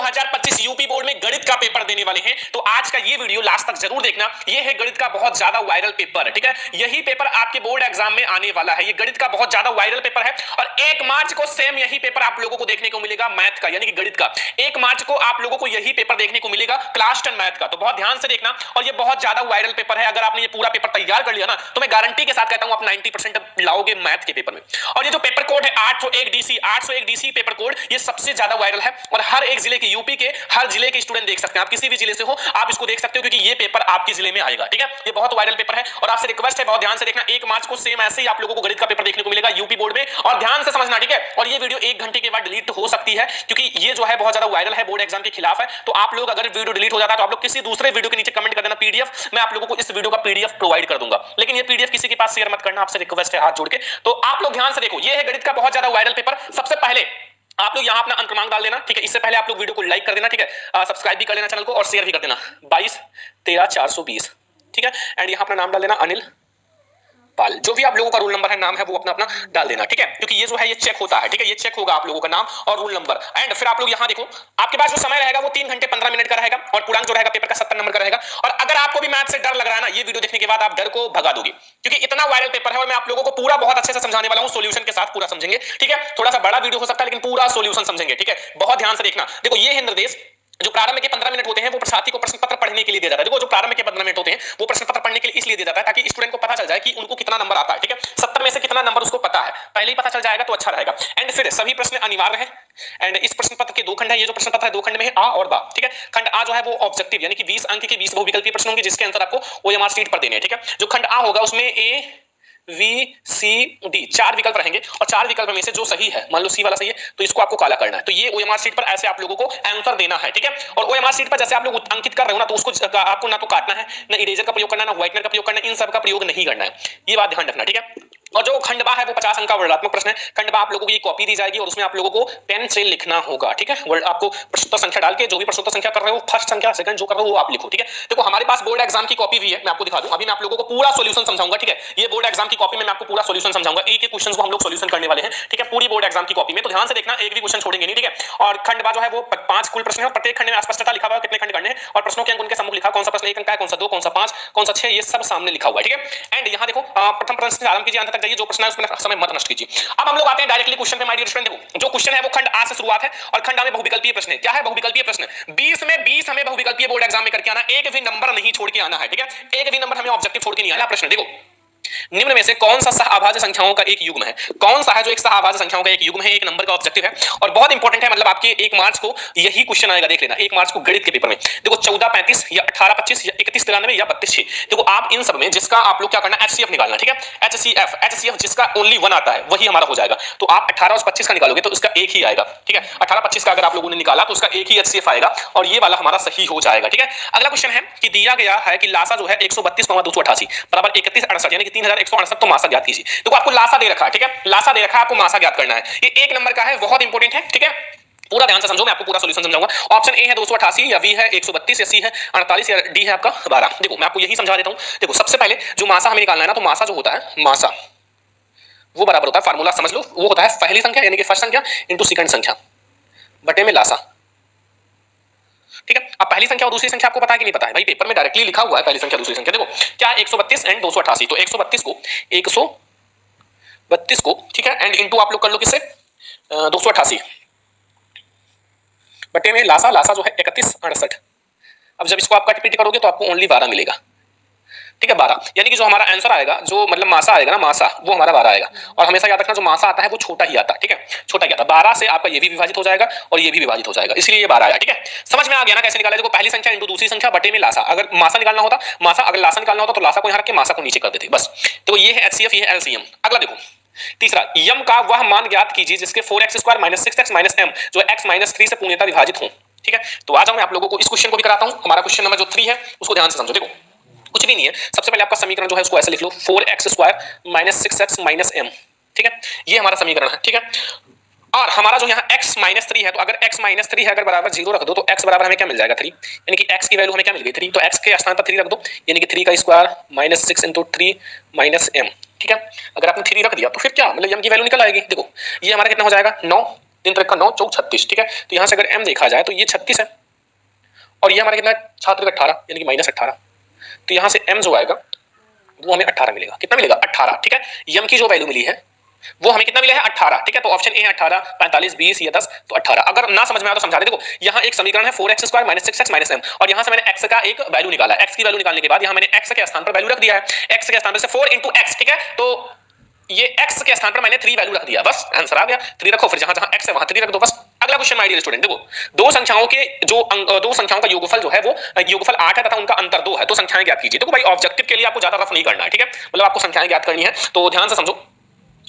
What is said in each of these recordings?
2025 UP board में गणित का पेपर देने वाले हैं, तो आज का ये वीडियो लास्ट तक जरूर देखना। ये है गणित का बहुत ज्यादा वायरल पेपर, ठीक है। यही पेपर आपके बोर्ड एग्जाम में आने वाला है। ये गणित का बहुत ज्यादा वायरल पेपर है और 1 मार्च को सेम यही पेपर आप लोगों को देखने को मिलेगा मैथ का, यानी कि गणित का। 1 मार्च को आप लोगों को यही पेपर देखने को मिलेगा क्लास 10 मैथ का, तो बहुत ध्यान से देखना। और ये बहुत ज्यादा वायरल पेपर है। अगर आपने ये पूरा पेपर तैयार कर लिया ना, तो मैं गारंटी के साथ कहता हूं आप 90% लाओगे मैथ के पेपर में। और ये जो पेपर कोड है 801 डीसी पेपर कोड, ये सबसे ज्यादा वायरल है और हर एक जिले के, यूपी के हर जिले के स्टूडेंट देख सकते हैं। आप किसी भी जिले से हो, आप इसको देख सकते हो, क्योंकि ये पेपर आपके जिले में आएगा, ठीक है। ये बहुत वायरल पेपर है और आपसे रिक्वेस्ट है, बहुत ध्यान से देखना। 1 मार्च को सेम ऐसे ही आप लोगों को गणित का पेपर देखने को मिलेगा यूपी बोर्ड में, और ध्यान से समझना, ठीक है। और ये वीडियो 1 घंटे के बाद डिलीट हो सकती है, क्योंकि ये जो है बहुत ज्यादा वायरल है, बोर्ड एग्जाम के खिलाफ है। तो आप लोग अगर वीडियो डिलीट हो जाता है तो आप लोग किसी दूसरे वीडियो के नीचे कमेंट कर देना पीडीएफ, मैं आप लोगों को इस वीडियो का पीडीएफ प्रोवाइड कर दूंगा। लेकिन ये पीडीएफ किसी के पास शेयर मत करना, आपसे रिक्वेस्ट है हाथ जोड़ के। तो आप लोग ध्यान से देखो, ये है गणित का बहुत ज्यादा वायरल पेपर। सबसे पहले आप लोग यहां अपना अंक क्रमांक डाल देना, ठीक है। इससे पहले आप लोग वीडियो को लाइक कर देना, ठीक है। सब्सक्राइब भी कर लेना चैनल को और शेयर भी कर देना। 22 13 420, ठीक है। एंड यहां अपना नाम डाल देना अनिल पाल। जो भी आप लोगों का रोल नंबर है, नाम है, वो अपना अपना डाल देना, ठीक है। क्योंकि ये जो है ये चेक होता है, ठीक है। ये चेक होगा आप लोगों का नाम और रोल नंबर। एंड फिर आप लोग यहां देखो, आपके पास जो समय रहेगा वो 3 घंटे 15 मिनट का रहेगा और पूर्णांक जो रहेगा पेपर का 70 नंबर का रहेगा। और अगर आपको भी मैथ से डर लग रहा है ना, ये वीडियो देखने के बाद आप डर को भगा दोगे, क्योंकि इतना वायरल पेपर है और मैं आप लोगों को पूरा बहुत अच्छे से समझाने वाला हूं, सॉल्यूशन के साथ पूरा समझेंगे, ठीक है। थोड़ा सा बड़ा वीडियो हो सकता है लेकिन पूरा सॉल्यूशन समझेंगे, ठीक है। बहुत ध्यान से देखना। देखो ये है निर्देश। जो प्रारंभ के 15 मिनट होते हैं वो साथी को प्रश्न पत्र पढ़ने के लिए दिया जाता है। देखो जो प्रारंभ के 15 मिनट होते हैं वो प्रश्न पत्र पढ़ने के लिए इसलिए दिया जाता है ताकि स्टूडेंट को पता चल जाए कि उनको कितना नंबर आता है, ठीक है। 70 में से कितना नंबर उसको पता है, पहले ही पता चल जाएगा तो अच्छा रहेगा। एंड फिर सभी प्रश्न अनिवार्य है। एंड इस प्रश्न पत्र के 2 खंड है। ये जो प्रश्न पत्र है 2 खंड में है, आ और बा, ठीक है। खंड आ जो है वो ऑब्जेक्टिव, यानी कि 20 अंक के 20 बहुविकल्पीय प्रश्न होंगे जिसके आंसर आपको ओएमआर शीट पर देने हैं, ठीक है। जो खंड आ होगा उसमें ए वी सी डी 4 विकल्प रहेंगे और 4 विकल्प में से जो सही है, मान लो सी वाला सही है तो इसको आपको काला करना है। तो ये ओएमआर शीट पर ऐसे आप लोगों को आंसर देना है, ठीक है। और ओएमआर शीट पर जैसे आप लोग अंकित कर रहे हो ना, तो उसको आपको ना तो काटना है, ना इरेजर का प्रयोग करना है, ना व्हाइटनर का प्रयोग करना है, इन सब का प्रयोग नहीं करना है। ये बात ध्यान रखना, ठीक है। और जो खंड बा है वो 50 अंक का वर्णात्मक प्रश्न है। खंड बा आप लोगों को ये कॉपी दी जाएगी और उसमें आप लोगों को पेन से लिखना होगा, ठीक है। वर्ड आपको प्रश्नोत्तर संख्या डाल के, जो भी प्रश्नोत्तर संख्या कर रहे हो, फर्स्ट संख्या सेकंड जो कर रहे हो वो आप लिखो, ठीक है। देखो हमारे पास बोर्ड एग्जाम की कॉपी भी है, मैं आपको दिखा दूं। अभी मैं आप लोगों को पूरा सॉल्यूशन समझाऊंगा, ठीक है। ये बोर्ड एग्जाम की कॉपी में मैं आपको पूरा सॉल्यूशन समझाऊंगा। एक एक क्वेश्चन को हम लोग सॉल्यूशन करने वाले हैं, ठीक है, पूरी बोर्ड एग्जाम की कॉपी में। तो ध्यान से देखना, एक भी क्वेश्चन छोड़ेंगे नहीं, ठीक है। और खंड बा जो है वो 5 कुल प्रश्न है और प्रत्येक खंड में स्पष्टता लिखा हुआ है कितने खंड करने हैं और प्रश्नों के अंक उनके सम्मुख लिखा, कौन सा प्रश्न 1 अंक का है, कौन सा 2, कौन सा 5, कौन सा 6, ये सब सामने लिखा हुआ है, ठीक है। एंड यहां देखो प्रथम प्रश्न से आरंभ कीजिए, अंत तक जाइए, जो प्रश्न है उसमें समय मत नष्ट कीजिए। अब हम लोग आते हैं डायरेक्टली क्वेश्चन पे। माय डियर स्टूडेंट, देखो जो क्वेश्चन है वो खंड आ से शुरुआत है और खंड आ में बहुविकल्पीय प्रश्न है। क्या है बहुविकल्पीय प्रश्न? 20 में 20 हमें बहुविकल्पीय बोर्ड एग्जाम में करके आना, एक भी नंबर नहीं छोड़ के आना है, ठीक है। एक भी नंबर हमें ऑब्जेक्टिव छोड़ के नहीं आना। प्रश्न देखो, निम्न में से कौन सा सहअभाज्य संख्याओं का एक युग्म है? कौन सा है जो एक सहअभाज्य संख्याओं का एक युग्म है, एक नंबर का ऑब्जेक्टिव है और बहुत इंपॉर्टेंट है। मतलब आपके 1 मार्च को यही क्वेश्चन आएगा, देख लेना। 1 मार्च को गणित के पेपर में देखो 14 35 या 18 25 या 31 93 या 32 6। देखो आप इन सब में जिसका आप लोग क्या करना, एचसीएफ निकालना, ठीक है। एचसीएफ जिसका ओनली 1 आता है वही हमारा हो जाएगा। तो आप 18 और 25 का निकालोगे तो इसका एक ही आएगा, ठीक है। 18 25 का अगर आप लोगों ने निकाला तो उसका एक ही एचसीएफ आएगा और ये वाला हमारा सही हो जाएगा, ठीक है। अगला क्वेश्चन है कि दिया गया है कि लासा जो है 132,288 बराबर 3168 यानी कि 3168, तो मासा ज्ञात कीजिए। देखो आपको लासा दे रखा है, ठीक है। लासा दे रखा है, आपको मासा ज्ञात करना है। ये 1 नंबर का है, बहुत इंपॉर्टेंट है, ठीक है। पूरा ध्यान से समझो, मैं आपको पूरा सॉल्यूशन समझाऊंगा। ऑप्शन ए है 288 या बी है 132 या सी है 48 या डी है आपका 12। देखो मैं आपको यही समझा देता हूं। देखो सबसे पहले जो मासा हमें निकालना है ना, तो मासा जो होता है, मासा वो बराबर होता है, फार्मूला समझ लो, वो होता है पहली संख्या यानी कि फर्स्ट संख्या इंटू सेकंड संख्या बटे में लासा, ठीक है। अब पहली संख्या और दूसरी संख्या आपको पता है कि नहीं पता है? भाई पेपर में डायरेक्टली लिखा हुआ है पहली संख्या दूसरी संख्या। देखो क्या 132 एंड 288, तो 132 को, ठीक है, एंड इंटू आप लोग कर लो किससे, 288 बटे में लासा जो है 3168। अब जब इसको आप कट पीट करोगे तो आपको ओनली 12 मिलेगा, ठीक है। 12 यानी कि जो हमारा आंसर आएगा, जो मतलब मासा आएगा ना, मासा वो हमारा 12 आएगा। और हमेशा याद रखना जो मासा आता है वो छोटा ही आता है, ठीक है, छोटा ही आता है। 12 से आपका ये भी विभाजित हो जाएगा और ये भी विभाजित हो जाएगा, इसलिए ये 12 आया, ठीक है। समझ में आ गया ना कैसे निकाला? देखो पहली संख्या इंटू दूसरी संख्या बटे में लासा। अगर मासा निकालना होता, मासा अगर लासा निकालना होता तो लासा को यहां रख के मासा को नीचे कर देते, बस। तो ये है एचसीएफ, ये है एलसीएम। अगला देखो तीसरा, यम का वह मान ज्ञात कीजिए जिसके 4x² - 6x - m जो x - 3 से पूर्णतः विभाजित हो, ठीक है। तो आ जाओ मैं आप लोगों को इस क्वेश्चन को भी कराता हूं। हमारा क्वेश्चन नंबर जो 3 है उसको ध्यान से समझो। देखो कुछ भी नहीं है, सबसे पहले आपका समीकरण जो है उसको ऐसे लिख लो, 4x² - 6x - m, ठीक है। ये हमारा समीकरण है, ठीक है। और हमारा जो यहाँ x - 3 है, तो अगर x - 3 है अगर बराबर 0 रख दो तो x बराबर हमें क्या मिल जाएगा, 3, यानी कि x की वैल्यू हमें क्या मिल गई, 3। तो x के स्थान पर 3 रख दो, यानी कि 3 का स्क्वायर - 6 × 3 - m, ठीक है। अगर आपने 3 रख दिया तो फिर क्या मतलब m की वैल्यू निकल आएगी। देखो ये हमारा कितना हो जाएगा, 9, 3 3 का 9 4 36, ठीक है। तो यहाँ से अगर m देखा जाए तो ये 36 है और ये हमारा कितना है छात्र 18 यानी कि -18। तो यहाँ से m जो आएगा वो हमें 18 मिलेगा। कितना मिलेगा 18, ठीक है। m की जो वैल्यू मिली है वो हमें कितना मिला है 18, ठीक है। तो ऑप्शन ए है 18, 45, 20 या 10, तो 18। अगर ना समझ में आया तो समझा दे। देखो यहाँ एक समीकरण है 4x² - 6x - m और यहाँ से मैंने x का एक वैल्यू निकाला। x की वैल्यू निकालने के बाद यहाँ मैंने x के स्थान पर वैल्यू रख दिया है। x के स्थान पर से 4 × x, ठीक है। तो ये x के स्थान पर मैंने 3 वैल्यू रख दिया, बस आंसर आ गया। 3 रखो, फिर जहां जहां x है वहां 3 रख दो, बस। अगला क्वेश्चन माय डियर स्टूडेंट, देखो दो संख्याओं का योगफल जो है वो योगफल 8 है तथा उनका अंतर 2 है, तो संख्याएं ज्ञात कीजिए। देखो भाई ऑब्जेक्टिव के लिए आपको ज्यादा रफ नहीं करना है, ठीक है। मतलब आपको संख्याएं ज्ञात करनी है, तो ध्यान से समझो।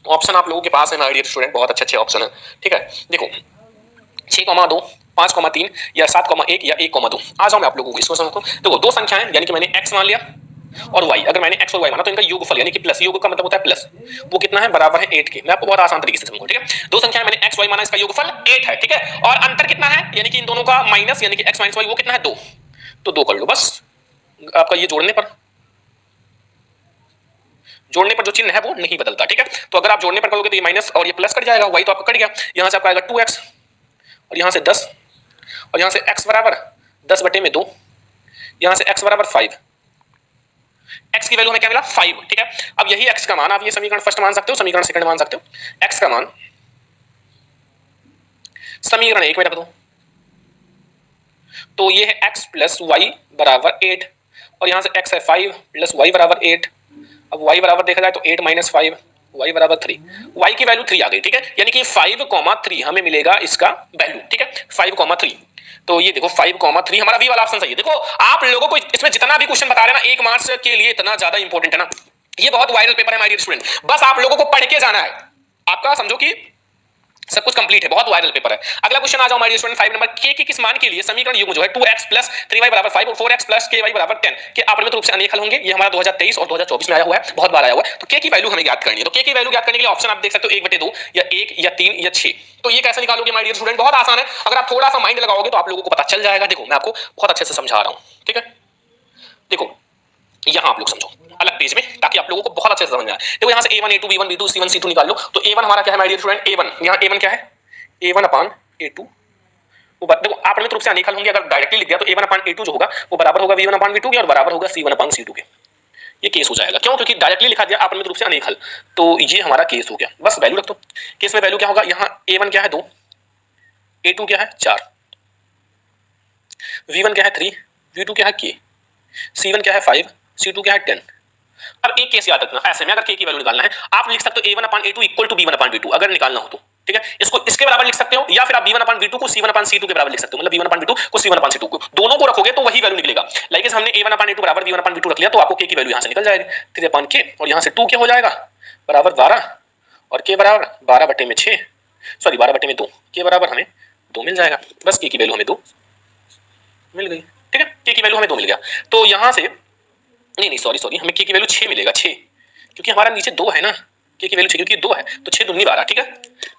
ऑप्शन आप लोगों के पास है माय डियर स्टूडेंट, बहुत अच्छे ऑप्शन है, ठीक है। देखो 6,2, 5,3 या 7,1 या 1,2। आ जाओ मैं आप लोगों को इसको समझाता हूं। देखो दो संख्याएं यानी कि मैंने x मान लिया और y, अगर मैंने x और y माना तो इनका योगफल यानी कि प्लस, योग का मतलब होता है प्लस, वो कितना है बराबर है 8 के। मैं आपको बहुत आसान तरीके से समझाऊंगा, ठीक है। दो संख्याएं मैंने x y माना, इसका योगफल 8 है, ठीक है। और अंतर कितना है यानी कि इन दोनों का माइनस यानी कि x - y वो कितना है 2, तो 2 कर लो बस। आपका ये जोड़ने पर जो चिन्ह है वो नहीं बदलता, ठीक है। तो अगर आप जोड़ने पर करोगे तो ये माइनस और ये प्लस कट जाएगा, y तो आपका कट गया। यहां से आपका आएगा 2x और यहां से 10 और यहां से x बराबर 10/2, यहां से x बराबर 5। x की वैल्यू हमें क्या मिला 5, ठीक है। अब यही x का मान आप ये समीकरण फर्स्ट मान सकते हो, समीकरण सेकंड मान सकते हो। x का मान समीकरण 1 में रख दो, तो ये है x + y बराबर 8 और यहां से x है 5 + y बराबर 8। अब y बराबर देखा जाए तो 8 - 5, y बराबर 3। y की वैल्यू 3 आ गई, ठीक है। यानी कि 5,3 हमें मिलेगा इसका वैल्यू, ठीक है। 5,3, तो ये देखो 5,3 हमारा बी वाला ऑप्शन सही है। देखो आप लोगों को इसमें जितना भी क्वेश्चन बता रहे हैं ना 1 मार्क्स के लिए इतना ज्यादा इंपॉर्टेंट है ना, ये बहुत वायरल पेपर है माय डियर स्टूडेंट। बस आप लोगों को पढ़ के जाना है, आपका समझो कि सब कुछ कंप्लीट है, बहुत वायरल पेपर है। अगला क्वेश्चन आ जाओ माय डियर स्टूडेंट 5 नंबर, के किस मान के लिए समीकरण युग्म जो है 2x + 3y = 5 और 4x + ky = 10 के अपरिमित रूप से अनेक हल होंगे। ये हमारा 2023 और 2024 में आया हुआ है, बहुत बार आया हुआ है। तो के की वैल्यू हमें ज्ञात करनी है। तो के की वैल्यू ज्ञात करने के लिए ऑप्शन आप देख सकते हो 1/2 या 1 या 3 या 6। तो ये कैसे निकालोगे माय डियर स्टूडेंट, बहुत आसान है। अगर आप थोड़ा सा माइंड लगाओगे तो आप लोगों को पता चल जाएगा। देखो मैं आपको बहुत अच्छे से समझा रहा हूं, ठीक है। देखो यहां आप लोग समझो अलग पेज में, ताकि आप लोगों को बहुत अच्छे से समझ में आए। देखो यहां से a1 a2 b1 b2 c1 c2 निकाल लो। तो a1 हमारा क्या है माय डियर स्टूडेंट, a1 यहां a1 क्या है a1/a2। वो देखो आप रूप से अनेक हल होंगे। अगर डायरेक्टली लिख दिया तो a1/a2 जो होगा वो बराबर होगा v1/v2 के और बराबर होगा c1/c2 के। ये केस हो जाएगा, क्यों? क्योंकि डायरेक्टली लिखा दिया आपने रूप से अनेक हल, तो ये हमारा केस हो गया। बस वैल्यू रख दो। केस में वैल्यू क्या होगा, यहाँ a1 क्या है 2, a2 क्या है 4, v1 क्या है 3, v2 क्या है k, c1 क्या है 5, c2 क्या है 10। अब एक केस याद रखना, ऐसे में अगर k की वैल्यू निकालना है आप लिख सकते हो a1/a2 = b1/b2 अगर निकालना हो तो, ठीक है। इसको इसके बराबर लिख सकते हो या फिर आप b1/b2 को c1/c2 के बराबर लिख सकते हो। मतलब b1/b2 को c1/c2 को दोनों को रखोगे तो वही वैल्यू निकलेगा। लाइक हमने a1/a2 बराबर b1/b2 रख लिया तो आपको k की वैल्यू यहां से निकल जाएगी 3/k और यहां से 2 क्या हो जाएगा बराबर 12 और k बराबर 12/6 सॉरी 12/2 k बराबर हमें 2 मिल जाएगा। बस k की वैल्यू हमें 2 मिल गई, ठीक है। k की वैल्यू हमें 2 मिल गया। तो यहां से नहीं सॉरी हमें k की वैल्यू 6 मिलेगा, 6, क्योंकि हमारा नीचे 2 है ना, k की वैल्यू 6 क्योंकि 2 है तो 6 दूनी 12, ठीक है।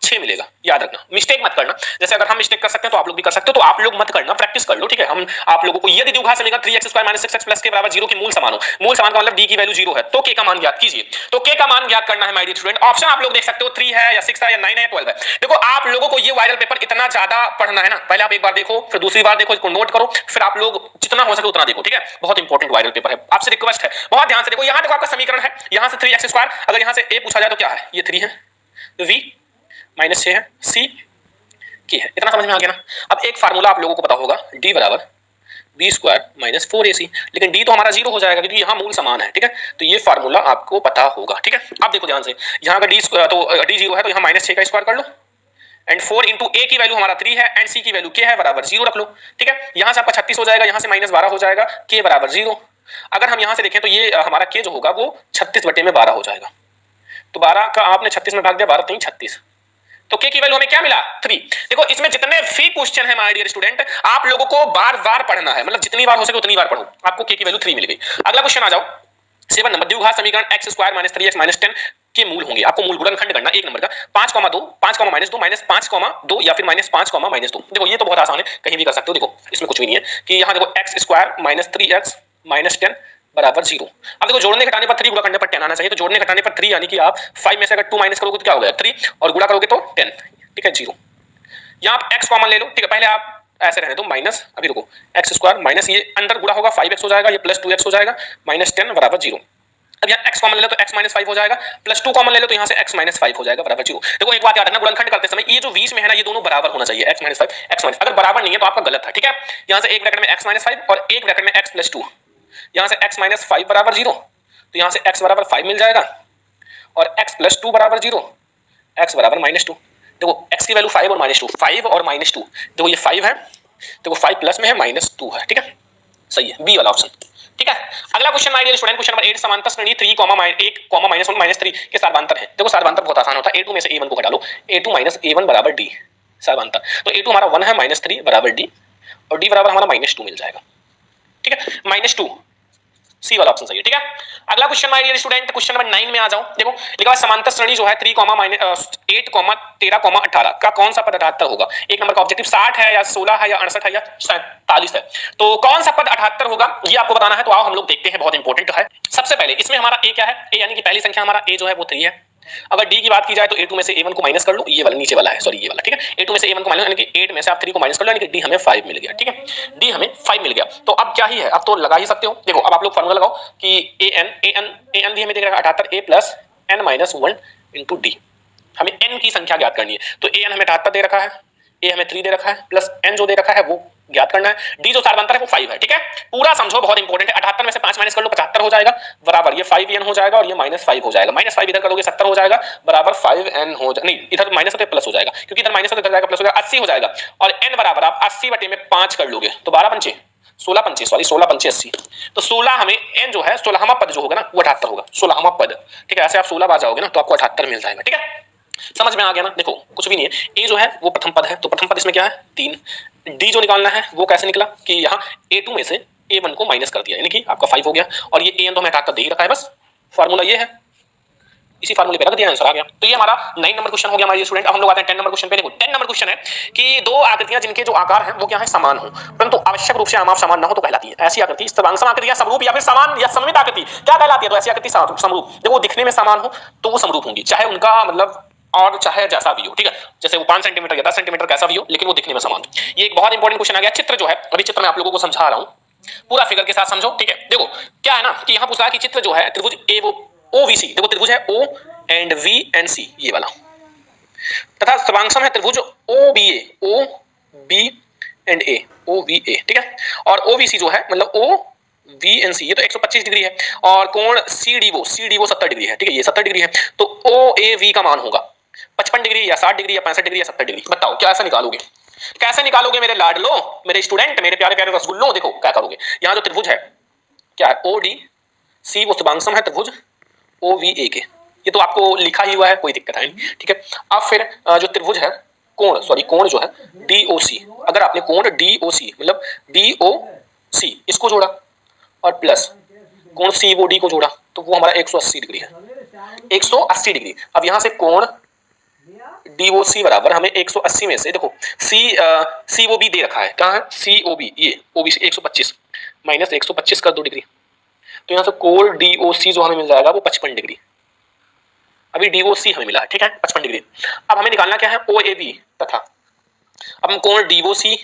6 मिलेगा, याद रखना, मिस्टेक मत करना। जैसे अगर हम मिस्टेक कर सकते हैं तो आप लोग भी कर सकते हो, तो आप लोग मत करना, प्रैक्टिस कर लो, ठीक है। हम आप लोगों को यदि द्विघात समीकरण 3x² - 6x + के बराबर 0 के मूल समान हो, मूल समान का मतलब d की वैल्यू 0 है, तो k का मान ज्ञात कीजिए। तो k का मान ज्ञात करना है माय डियर स्टूडेंट। ऑप्शन आप लोग देख सकते हो 3 है या 6 है या 9 है या 12 है। देखो आप लोगों को ये वायरल पेपर इतना ज्यादा पढ़ना है ना, पहले आप एक बार देखो, फिर दूसरी बार देखो, इसको नोट करो, फिर आप लोग जितना हो सके उतना देखो, ठीक है। बहुत इंपॉर्टेंट वायरल पेपर है, आपसे रिक्वेस्ट है बहुत ध्यान से देखो। यहां देखो आपका समीकरण है, यहां से 3x², अगर यहां से a पूछा जाए तो क्या है, ये 3 है, v -6 है, c k है। इतना समझ में आ गया ना। अब एक फार्मूला आप लोगों को पता होगा d बराबर b² - 4ac, लेकिन d तो हमारा 0 हो जाएगा क्योंकि यहाँ मूल समान है, ठीक है। तो ये फार्मूला आपको पता होगा, ठीक है। अब देखो ध्यान से, यहाँ का d तो d 0 है तो यहाँ -6 का स्क्वायर कर लो एंड 4 × a की वैल्यू हमारा 3 है एंड c की वैल्यू k है बराबर 0 रख लो, ठीक है। यहाँ से आपका 36 हो जाएगा, यहाँ से -12 हो जाएगा, k बराबर 0। अगर हम यहाँ से देखें तो ये हमारा k जो होगा वो 36/12 हो जाएगा। तो 12 का आपने 36 में भाग दिया, 12 3 36, तो k की वैल्यू हमें क्या मिला 3। देखो इसमें जितने भी क्वेश्चन है माय डियर स्टूडेंट आप लोगों को बार-बार पढ़ना है, मतलब जितनी बार हो सके उतनी बार पढ़ो, आपको k की वैल्यू 3 मिल गई। अगला क्वेश्चन आ जाओ 7 नंबर, द्विघात समीकरण x² - 3x - 10 के मूल होंगे। आपको मूल गुणनखंड करना 1 नंबर का 5,2 5, -2 -5,2 या फिर -5, -2। देखो ये तो बहुत आसान है, कहीं भी कर सकते हो। देखो इसमें कुछ भी नहीं है कि यहाँ देखो x² - 3x - 10 बराबर 0। अब देखो जोड़ने घटाने पर 3, गुणा करने पर 10 आना चाहिए। तो जोड़ने घटाने पर 3 यानी कि आप 5 में से अगर 2 माइनस करोगे तो क्या हो गया 3 और गुणा करोगे तो 10, ठीक है 0। यहाँ आप x कॉमन ले लो, ठीक है, पहले आप ऐसे रहने दो माइनस, अभी रुको, एक्स स्क्वायर माइनस ये अंदर गुणा होगा 5x हो जाएगा, ये प्लस 2x हो जाएगा, माइनस 10 बराबर 0। अब यहाँ x कॉमन ले लो तो x माइनस 5 हो जाएगा, प्लस 2 कॉमन ले लो तो यहाँ से x माइनस 5 हो जाएगा बराबर 0। देखो एक बात याद रखना, गुणनखंड करते समय ये जो बीच में है ना, ये दोनों बराबर होना चाहिए, x माइनस 5 x माइनस, अगर बराबर नहीं है तो आपका गलत है, ठीक है। यहाँ से एक ब्रैकेट में x माइनस 5 और एक ब्रैकेट में x प्लस 2, यहाँ से x माइनस 5 बराबर 0, तो यहाँ से x बराबर 5 मिल जाएगा और x प्लस 2 बराबर 0, x बराबर माइनस 2। देखो x की वैल्यू 5 और माइनस 2, 5 और माइनस 2, देखो ये 5 है, देखो 5 प्लस में है माइनस 2 है, ठीक है, सही है, बी वाला ऑप्शन, ठीक है। अगला question my dear student, question number 8, समांतर श्रेणी 3, 1, -1, -3 के सारवांतर है। देखो सारवांतर बहुत आसान होता है, a2 में से a1 को घटा लो, a2 माइनस a1 बराबर d, सारवांतर, तो a2 हमारा 1 है, -3 बराबर d, और d बराबर हमारा -2 मिल जाएगा, ठीक है, -2, सी वाला ऑप्शन सही है, ठीक है। अगला question my dear student, question number 9 में आ जाओ। देखो लिखा हुआ समांतर श्रेणी जो है 3, 8, 13, 18 का कौन सा पद 78 होगा। एक नंबर का ऑब्जेक्टिव 60 है या 16 है या 68 है या 47 है, तो कौन सा पद 78 होगा ये आपको बताना है। तो आओ हम लोग देखते हैं, बहुत इंपॉर्टेंट है। सबसे पहले इसमें हमारा a क्या है, a यानी कि पहली संख्या हमारा a जो है वो 3 है। अगर d की बात की जाए तो a2 में से a1 को माइनस कर लो, ये वाला नीचे वाला है, सॉरी ये वाला, ठीक है, a2 में से a1 को माइनस, यानी कि 8 में से आप 3 को माइनस कर लो, यानी कि d हमें 5 मिल गया, ठीक है, d हमें 5 मिल गया। तो अब क्या ही है, अब तो लगा ही सकते हो। देखो अब आप लोग फार्मूला लगाओ कि an भी हमें दे रखा है 78, a plus n minus 1 into d, हमें n की संख्या ज्ञात करनी है। तो an हमें 78 दे रखा है, a हमें 3 दे रखा है, प्लस n जो दे रखा है वो ज्ञात करना है, d जो सारवांतर है वो 5 है, ठीक है। पूरा समझो, बहुत इंपॉर्टेंट है। 78 में से 5 माइनस कर लो, 75 हो जाएगा, बराबर ये 5n हो जाएगा और ये -5 हो जाएगा, -5 इधर करोगे 70 हो जाएगा, बराबर 5n हो जाएगा, नहीं इधर माइनस होते प्लस हो जाएगा, क्योंकि इधर माइनस होते इधर जाएगा प्लस हो जाएगा, 80 हो जाएगा, और n बराबर आप 80 बटे में 5 कर लोगे तो 12 पंचे 16 पंचे, सॉरी 16 पंचे 80, तो 16 हमें n जो है 16वां पद जो होगा ना वो 78 होगा, 16वां पद, ठीक है। ऐसे आप 16 बार जाओगे ना तो आपको 78 मिल जाएगा, ठीक है, समझ में आ गया ना। देखो कुछ भी नहीं है, a जो है वो प्रथम पद है, तो प्रथम पद इसमें क्या है 3, d जो निकालना है वो कैसे निकला कि यहाँ a2 में से a1 को माइनस कर दिया, यानी कि आपका 5 हो गया, और ये an तो हमें 78 दे ही रखा है, बस फार्मूला ये है, इसी फार्मूले पे रख दिया, आंसर आ गया। तो ये हमारा 9 नंबर क्वेश्चन हो गया हमारे स्टूडेंट। अब हम लोग आते हैं 10 नंबर क्वेश्चन पे। देखो 10 नंबर क्वेश्चन है कि दो आकृतियां जिनके जो आकार हैं वो क्या है समान हो, परंतु आवश्यक रूप से आमाप समान ना हो तो कहलाती है। ऐसी आकृति स्थलांग आकृति या समरूप या फिर समान या सममित आकृति क्या कहलाती है, तो ऐसी आकृति समरूप, जब वो दिखने में समान हो तो वो समरूप होंगी, चाहे उनका मतलब और चाहे जैसा भी हो, ठीक है, जैसे वो 5 सेंटीमीटर या 10 सेंटीमीटर कैसा भी हो, लेकिन वो दिखने में समान हो। ये एक बहुत इंपॉर्टेंट क्वेश्चन आ गया। चित्र जो है, अभी चित्र मैं आप लोगों को समझा रहा हूं, पूरा फिगर के साथ समझो, ठीक है। देखो क्या है ना कि यहाँ पूछा कि चित्र जो है त्रिभुज ए वो ओवीसी, देखो त्रिभुज है O and V and C ये वाला, तथा सर्वांगसम है त्रिभुज OBA, O B and A, O V A, ठीक है, और ओवीसी जो है मतलब ओ वी एन सी, ये तो 125 डिग्री है, और कोण सी डी वो 70 डिग्री है, ठीक है, ये 70 डिग्री है, तो ओ ए वी का मान होगा 55 डिग्री या 60 डिग्री या 65 डिग्री या 70 डिग्री। बताओ क्या ऐसा निकालोगे, कैसे निकालोगे मेरे लाडलो, मेरे स्टूडेंट, मेरे प्यारे प्यारे रसगुल्लो। देखो क्या करोगे, यहाँ जो त्रिभुज है क्या है ओ डी सी, वो शुभांशम है त्रिभुज ओ वी ए के, ये तो आपको लिखा ही हुआ है, कोई दिक्कत है नहीं, ठीक है। अब फिर जो त्रिभुज है कोण, सॉरी कोण जो है डी ओ सी, अगर आपने कोण डी ओ सी मतलब डी ओ सी इसको जोड़ा और प्लस कोण सी ओ डी को जोड़ा तो वो हमारा 180 डिग्री है, 180 डिग्री। अब यहाँ से कोण DOC बराबर हमें 180 में से देखो COB दे रखा है, कहाँ है COB, ये OBC 125 माइनस 125 कर 2 डिग्री, तो यहाँ से कोण DOC जो हमें मिल जाएगा वो 55 डिग्री। अभी DOC हमें मिला है, ठीक है 55 डिग्री। अब हमें निकालना क्या है OAB तथा, अब हम कोण DOC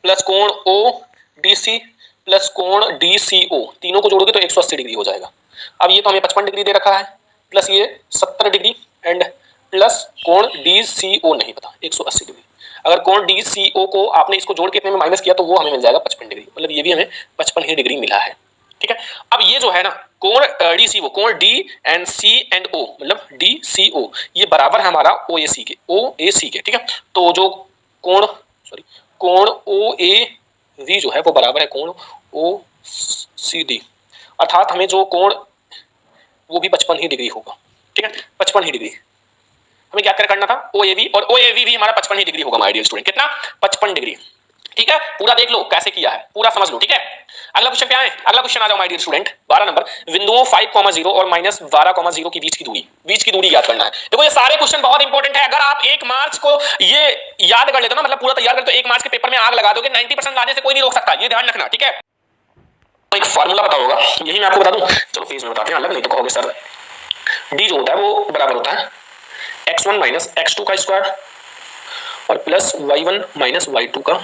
प्लस कोण ODC प्लस कोण DCO तीनों को जोड़ोगे तो 180 डिग्री हो जाएगा। अब ये तो हमें 55 डिग्री दे रखा है प्लस ये 70 डिग्री एंड प्लस कोण DCO नहीं पता 180 डिग्री। अगर कोण DCO को आपने इसको जोड़ के इतने में माइनस किया तो वो हमें मिल जाएगा 55 डिग्री, मतलब ये भी हमें 55 ही डिग्री मिला है, ठीक है। अब ये जो है ना कोण DCO, कोण D and C and O मतलब DCO ये बराबर है हमारा OAC के, ठीक है। तो जो कोण कोण OAV जो है वो बराबर है कोण OCD, अर्थात हमें जो कोण वो भी 55 ही डिग्री होगा, ठीक है 55 ही डिग्री हमें क्या करना था OAV, और OAV भी हमारा 55 ही डिग्री होगा माय डियर स्टूडेंट, कितना 55 डिग्री, ठीक है। पूरा देख लो कैसे किया है, पूरा समझ लो, ठीक है। अगला क्वेश्चन क्या है, अगला क्वेश्चन आ जाओ माय डियर स्टूडेंट 12 नंबर, बिंदुओं 5,0 और -12,0 के बीच की दूरी याद करना है। देखो ये सारे क्वेश्चन बहुत इंपॉर्टेंट है, अगर आप 1 मार्च को ये याद कर लेते हो ना, मतलब पूरा तैयार करते हो 1 मार्च के पेपर में आग लगा दोगे, 90% लाने से कोई नहीं रोक सकता, ये ध्यान रखना, ठीक है। एक फार्मूला पता होगा, यही मैं आपको बता दूं, चलो पेज में बताते हैं, अलग नहीं तो कहोगे सर डी जो होता है वो बराबर होता है x1 माइनस x2 का स्क्वायर और प्लस y1 माइनस y2 का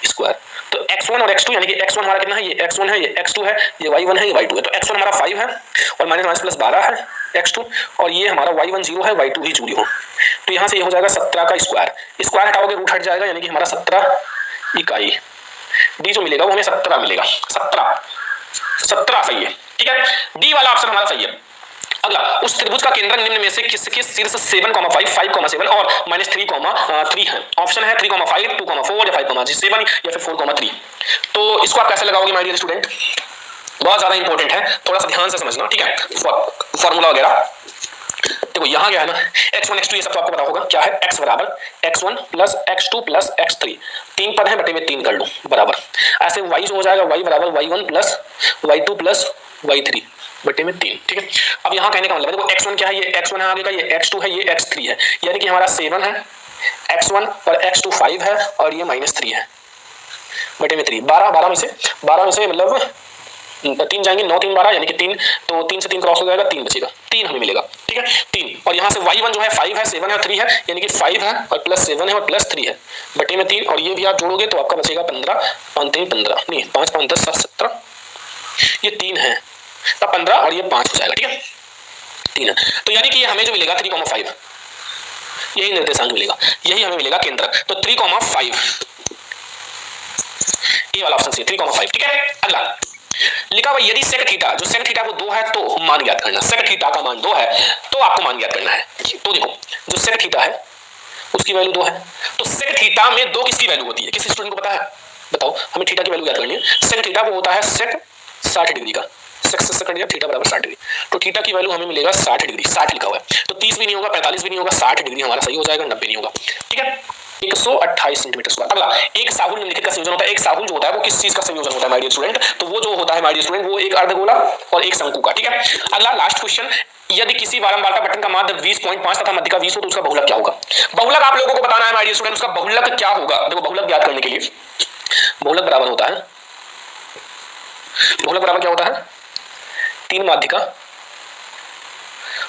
स्क्वायर। तो x1 और x2 यानी कि x1 हमारा कितना है, ये x1 है, ये x2 है, ये y1 है, ये y2 है। तो x1 हमारा 5 है और माइनस माइनस प्लस 12 है x2, और ये हमारा y1 0 है, y2 ही 0 हो। तो यहाँ से ये हो जाएगा 17 का स्क्वायर। स्क्वायर हटाओगे रूट हट जाएगा, यानी कि हमारा 17 इकाई। डी जो मिलेगा वो हमें 17 मिलेगा। 17 सही है, ठीक है। डी वाला ऑप्शन हमारा सही है। अगला, उस त्रिभुज का केंद्र निम्न में से किसके शीर्ष 7,5, 5,7 और -3,3 है। ऑप्शन है 3,5, 2,4 या 5,7 या फिर 4,3। तो इसको आप कैसे लगाओगे माय डियर स्टूडेंट, बहुत ज्यादा इंपॉर्टेंट है, थोड़ा सा ध्यान से समझना, ठीक है। फॉर्मूला वगैरह देखो यहाँ क्या है ना, x1 x2 ये सब तो आपको पता होगा। क्या है, x बराबर x1 plus x2 plus x3, 3 पद है, बटे में 3 कर लो बराबर। ऐसे y जो हो जाएगा y बराबर y1 plus y2 plus y3 बटे में 3, ठीक है। अब यहाँ कहने का मतलब है देखो x1 क्या है, ये x1 है आगे का, ये x2 है, ये x3 है, यानी कि हमारा 7 है, x1 और x2 5 है और ये -3 है बटे में 3। 12 में से मतलब 3 जाएंगे, 9 3 12 यानी कि 3, तो 3 से 3 क्रॉस हो जाएगा, 3 बचेगा, 3 हमें मिलेगा, ठीक है 3। और यहाँ से y1 जो है 5 है, 7 है, 3 है, यानी कि 5 है और प्लस 7 है और प्लस 3 है बटे में 3, और ये भी आप जोड़ोगे तो आपका बचेगा 15, 15 नहीं 5 5 10 7 17, ये 3 है तब 15 और ये 5 हो जाएगा, ठीक है 3 है। तो यानी कि ये हमें जो मिलेगा 3,5, यही निर्देशांक मिलेगा, यही हमें मिलेगा केंद्र। तो 3,5 ये वाला ऑप्शन सी 3,5, ठीक है। अगला लिखा हुआ, यदि सेक थीटा, जो सेक थीटा वो 2 है तो मान ज्ञात करना। सेक थीटा का मान 2 है तो आपको मान ज्ञात करना है। तो देखो जो सेक थीटा है उसकी वैल्यू 2 है, तो सेक थीटा में 2 किसकी वैल्यू होती है, किसी स्टूडेंट को पता है, बताओ हमें थीटा की वैल्यू ज्ञात करनी है। सेक थीटा वो होता है सेक 60 डिग्री का, सेक से सेक दिया, थीटा बराबर 60 डिग्री, तो थीटा की वैल्यू हमें मिलेगा 60 डिग्री। 60 लिखा हुआ है तो 30 भी नहीं होगा, 45 भी नहीं होगा, 60 डिग्री हमारा सही हो जाएगा, 90 नहीं होगा, ठीक है 128 सेंटीमीटर स्क्वायर। अगला, एक साहुल निम्नलिखित का संयोजन होता है। एक साहुल जो होता है वो किस चीज का संयोजन होता है माय डियर स्टूडेंट, तो वो जो होता है माय डियर स्टूडेंट वो एक अर्धगोला और एक शंकु का, ठीक है। अगला लास्ट क्वेश्चन, यदि किसी वारंवारता बटन का माध्य 20.5 तथा मध्य का 20 हो तो उसका बहुलक क्या होगा। बहुलक आप लोगों को बताना है माय डियर स्टूडेंट, उसका बहुलक क्या होगा। देखो बहुलक ज्ञात करने के लिए बहुलक बराबर होता है, बहुलक बराबर क्या होता है, 3 माध्य का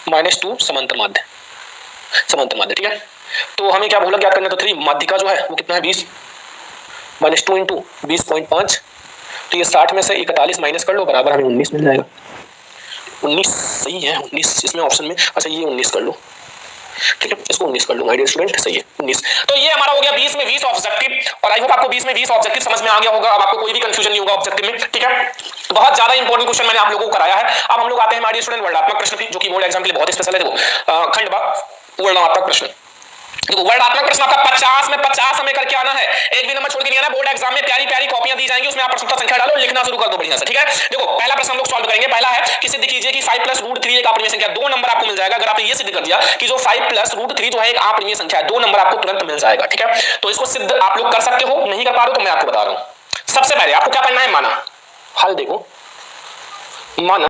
-2 समांतर माध्य, ठीक है। तो हमें क्या बहुलक ज्ञात करना है, तो 3 माध्य का जो है वो कितना है 20 -2 इंटू 20.5, तो ये 60 में से 41 माइनस कर लो, बराबर हमें 19 मिल जाएगा। 19 सही है, 19 इसमें ऑप्शन में, अच्छा ये 19 कर लो, ठीक है इसको 19 कर लो माय डियर स्टूडेंट, सही है 19। तो ये हमारा हो गया 20 में 20 ऑब्जेक्टिव, और आई होप आपको 20 में 20 ऑब्जेक्टिव समझ में आ गया होगा। अब आपको कोई भी कंफ्यूजन नहीं होगा ऑब्जेक्टिव में, ठीक है। बहुत ज्यादा इंपॉर्टेंट क्वेश्चन मैंने आप लोगों को कराया है। अब हम लोग आते हैं माय डियर स्टूडेंट वर्णनात्मक प्रश्न की, जो कि बोर्ड एग्जाम के लिए बहुत स्पेशल है। देखो खंड वर्णनात्मक प्रश्न, देखो वर्णनात्मक प्रश्न आपका 50 में 50 हमें करके आना है, एक भी नंबर छोड़ के नहीं आना। बोर्ड एग्जाम में प्यारी प्यारी कॉपियां दी जाएंगी, उसमें आप प्रश्न संख्या डालो, लिखना शुरू कर दो बढ़िया से, ठीक है। देखो पहला प्रश्न हम लोग सॉल्व करेंगे। पहला है कि सिद्ध कीजिए कि 5 + √3 एक अपरिमेय संख्या। 2 नंबर आपको मिल जाएगा अगर आपने ये सिद्ध कर दिया कि जो 5 + √3 जो है एक अपरिमेय संख्या है, 2 नंबर आपको तुरंत मिल जाएगा, ठीक है। तो इसको सिद्ध आप लोग कर सकते हो, नहीं कर पा रहे हो तो मैं आपको बता रहा हूं। सबसे पहले आपको क्या करना है, माना। हल देखो, माना